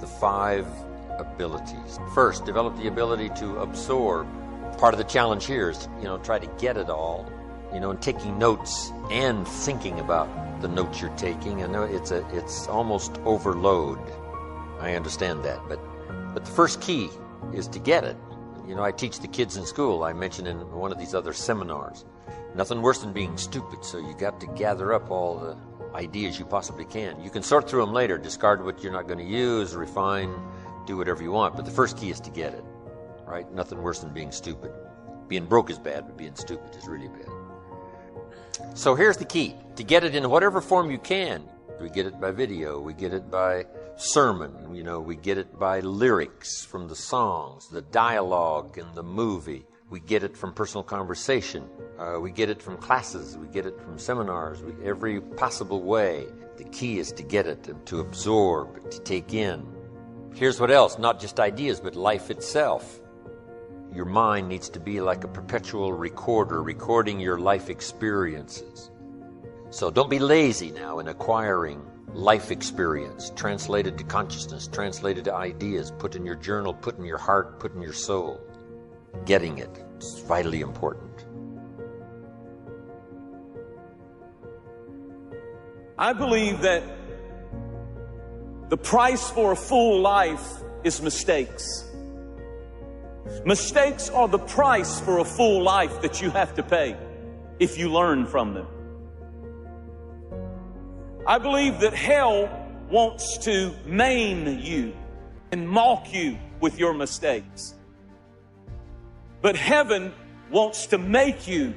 the 5 abilities. First, develop the ability to absorb. Part of the challenge here is, try to get it all, and taking notes and thinking about the notes you're taking. I know it's almost overload. I understand that, but the first key is to get it. I teach the kids in school. I mentioned in one of these other seminars, nothing worse than being stupid, so you got to gather up all the ideas you possibly can. You can sort through them later, discard what you're not going to use, refine, do whatever you want, but the first key is to get it, right? Nothing worse than being stupid. Being broke is bad, but being stupid is really bad. So here's the key: to get it in whatever form you can. We get it by video, we get it by sermon, we get it by lyrics from the songs, the dialogue in the movie. We get it from personal conversation. We get it from classes. We get it from seminars. Every possible way. The key is to get it and to absorb, to take in. Here's what else, not just ideas, but life itself. Your mind needs to be like a perpetual recorder, recording your life experiences. So don't be lazy now in acquiring life experience, translated to consciousness, translated to ideas, put in your journal, put in your heart, put in your soul. Getting it is vitally important. I believe that the price for a full life is mistakes. Mistakes are the price for a full life that you have to pay if you learn from them. I believe that hell wants to maim you and mock you with your mistakes. But heaven wants to make you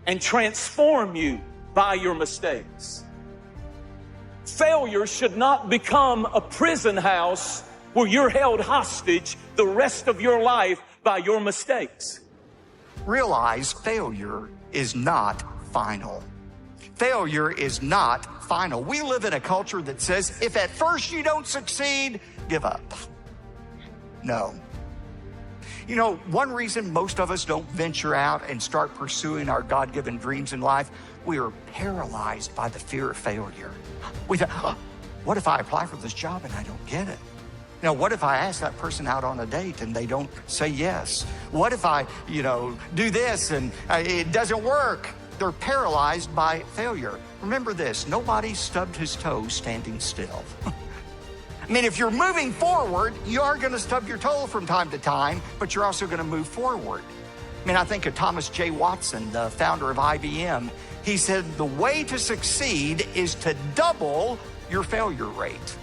and transform you by your mistakes. Failure should not become a prison house where you're held hostage the rest of your life by your mistakes. Realize failure is not final. Failure is not final. We live in a culture that says, if at first you don't succeed, give up. No. One reason most of us don't venture out and start pursuing our God-given dreams in life, we are paralyzed by the fear of failure. We think, what if I apply for this job and I don't get it? What if I ask that person out on a date and they don't say yes? What if I, do this and it doesn't work? They're paralyzed by failure. Remember this, nobody stubbed his toe standing still. If you're moving forward, you are going to stub your toe from time to time, but you're also going to move forward. I think of Thomas J. Watson, the founder of IBM. He said, the way to succeed is to double your failure rate.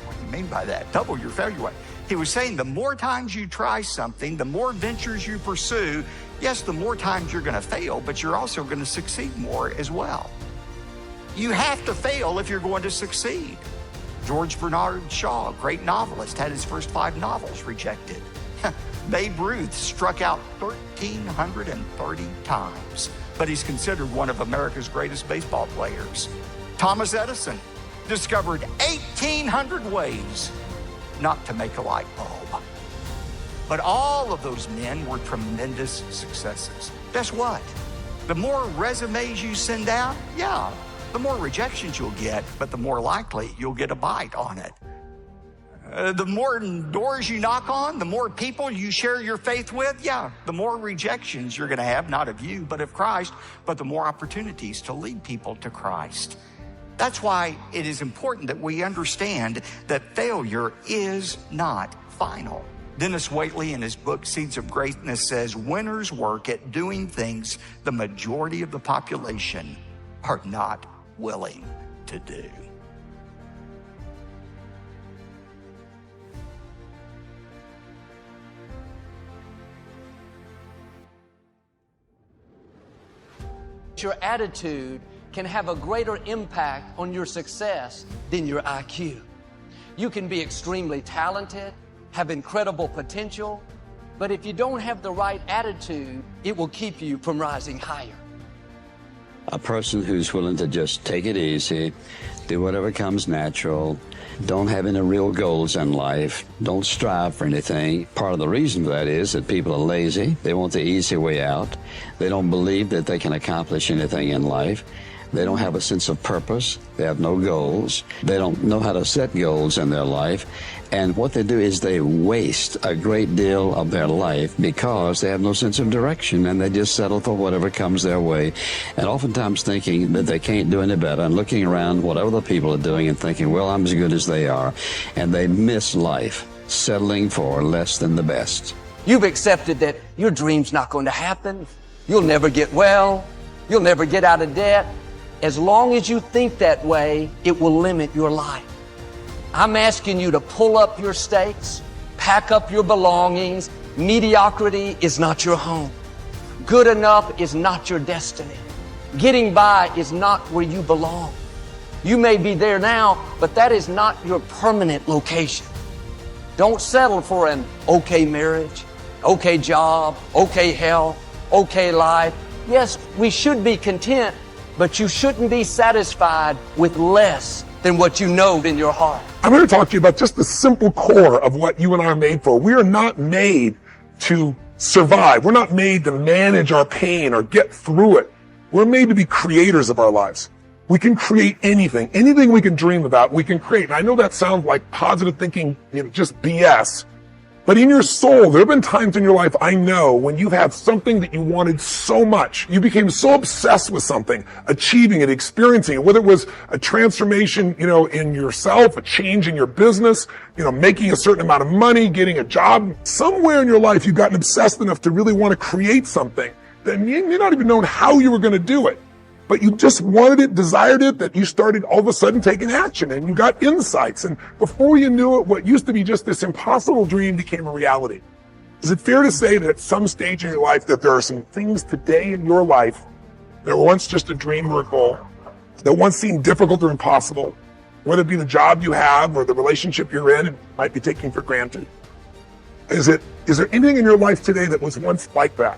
What do you mean by that? Double your failure rate. He was saying the more times you try something, the more ventures you pursue, yes, the more times you're going to fail, but you're also going to succeed more as well. You have to fail if you're going to succeed. George Bernard Shaw, great novelist, had his first 5 novels rejected. Babe Ruth struck out 1,330 times, but he's considered one of America's greatest baseball players. Thomas Edison discovered 1,800 ways not to make a light bulb. But all of those men were tremendous successes. Guess what? The more resumes you send out, the more rejections you'll get, but the more likely you'll get a bite on it. The more doors you knock on, the more people you share your faith with, the more rejections you're going to have, not of you, but of Christ, but the more opportunities to lead people to Christ. That's why it is important that we understand that failure is not final. Dennis Waitley, in his book, Seeds of Greatness, says, winners work at doing things the majority of the population are not willing to do. Your attitude can have a greater impact on your success than your IQ. You can be extremely talented, have incredible potential, but if you don't have the right attitude, it will keep you from rising higher. A person who's willing to just take it easy, do whatever comes natural, don't have any real goals in life, don't strive for anything. Part of the reason for that is that people are lazy. They want the easy way out. They don't believe that they can accomplish anything in life. They don't have a sense of purpose. They have no goals. They don't know how to set goals in their life. And what they do is they waste a great deal of their life because they have no sense of direction, and they just settle for whatever comes their way. And oftentimes thinking that they can't do any better and looking around what other people are doing and thinking, well, I'm as good as they are. And they miss life, settling for less than the best. You've accepted that your dream's not going to happen. You'll never get well. You'll never get out of debt. As long as you think that way, it will limit your life. I'm asking you to pull up your stakes, pack up your belongings. Mediocrity is not your home. Good enough is not your destiny. Getting by is not where you belong. You may be there now, but that is not your permanent location. Don't settle for an okay marriage, okay job, okay health, okay life. Yes, we should be content, but you shouldn't be satisfied with less than what you know in your heart. I'm going to talk to you about just the simple core of what you and I are made for. We are not made to survive. We're not made to manage our pain or get through it. We're made to be creators of our lives. We can create anything. Anything we can dream about, we can create. And I know that sounds like positive thinking, just BS. But in your soul, there have been times in your life, I know, when you've had something that you wanted so much. You became so obsessed with something, achieving it, experiencing it, whether it was a transformation, in yourself, a change in your business, making a certain amount of money, getting a job. Somewhere in your life, you've gotten obsessed enough to really want to create something that you may not even known how you were going to do it. But you just wanted it, desired it, that you started all of a sudden taking action and you got insights. And before you knew it, what used to be just this impossible dream became a reality. Is it fair to say that at some stage in your life that there are some things today in your life that were once just a dream or a goal, that once seemed difficult or impossible, whether it be the job you have or the relationship you're in and might be taking for granted? Is there anything in your life today that was once like that?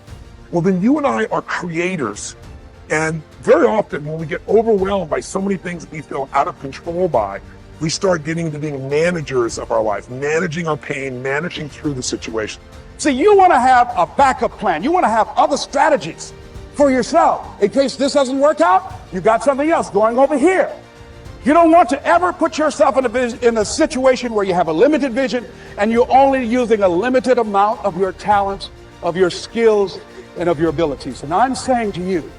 Well, then you and I are creators. And very often when we get overwhelmed by so many things that we feel out of control by, we start getting to being managers of our life, managing our pain, managing through the situation. See, you want to have a backup plan. You want to have other strategies for yourself. In case this doesn't work out, you got something else going over here. You don't want to ever put yourself in a situation where you have a limited vision and you're only using a limited amount of your talents, of your skills, and of your abilities. And I'm saying to you,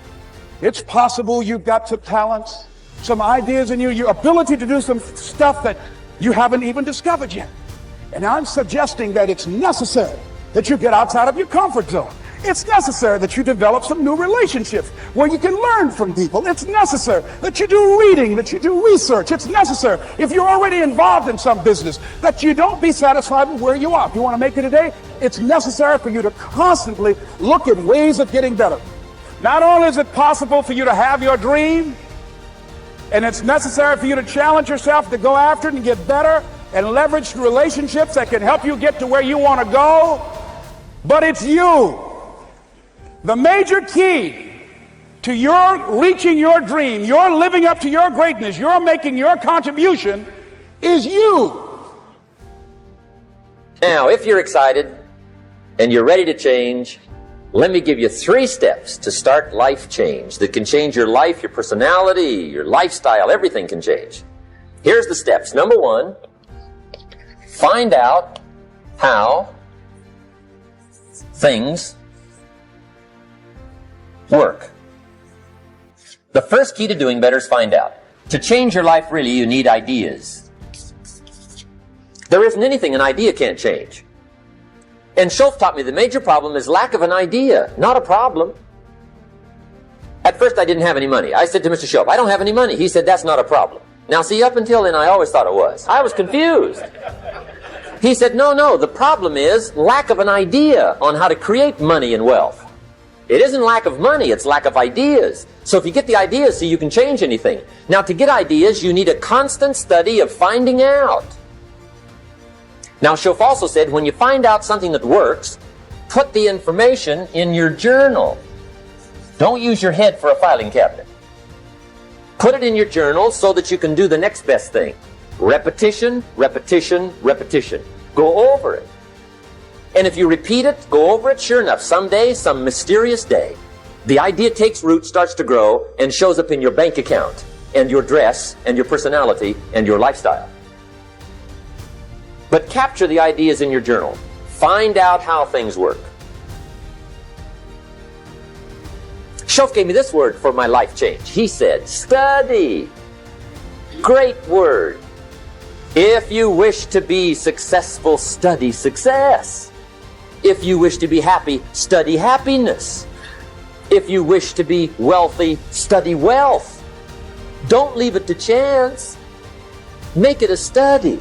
it's possible you've got some talents, some ideas in you, your ability to do some stuff that you haven't even discovered yet. And I'm suggesting that it's necessary that you get outside of your comfort zone. It's necessary that you develop some new relationships where you can learn from people. It's necessary that you do reading, that you do research. It's necessary, if you're already involved in some business, that you don't be satisfied with where you are. If you want to make it today, it's necessary for you to constantly look at ways of getting better. Not only is it possible for you to have your dream, and it's necessary for you to challenge yourself to go after it and get better and leverage relationships that can help you get to where you want to go, but it's you. The major key to your reaching your dream, your living up to your greatness, your making your contribution is you. Now, if you're excited and you're ready to change, let me give you 3 steps to start life change that can change your life, your personality, your lifestyle, everything can change. Here's the steps. Number 1, find out how things work. The first key to doing better is find out. To change your life, really, you need ideas. There isn't anything an idea can't change. And Schultz taught me the major problem is lack of an idea, not a problem. At first I didn't have any money. I said to Mr. Schultz, I don't have any money. He said, that's not a problem. Now see, up until then I always thought it was. I was confused. He said, no, the problem is lack of an idea on how to create money and wealth. It isn't lack of money, it's lack of ideas. So if you get the ideas, see, you can change anything. Now to get ideas, you need a constant study of finding out. Now, Schoff also said, when you find out something that works, put the information in your journal. Don't use your head for a filing cabinet. Put it in your journal so that you can do the next best thing. Repetition, repetition, repetition. Go over it. And if you repeat it, go over it, sure enough, someday, some mysterious day, The idea takes root, starts to grow, and shows up in your bank account, and your dress, and your personality, and your lifestyle. But capture the ideas in your journal. Find out how things work. Shoaff gave me this word for my life change. He said, study. Great word. If you wish to be successful, study success. If you wish to be happy, study happiness. If you wish to be wealthy, study wealth. Don't leave it to chance. Make it a study.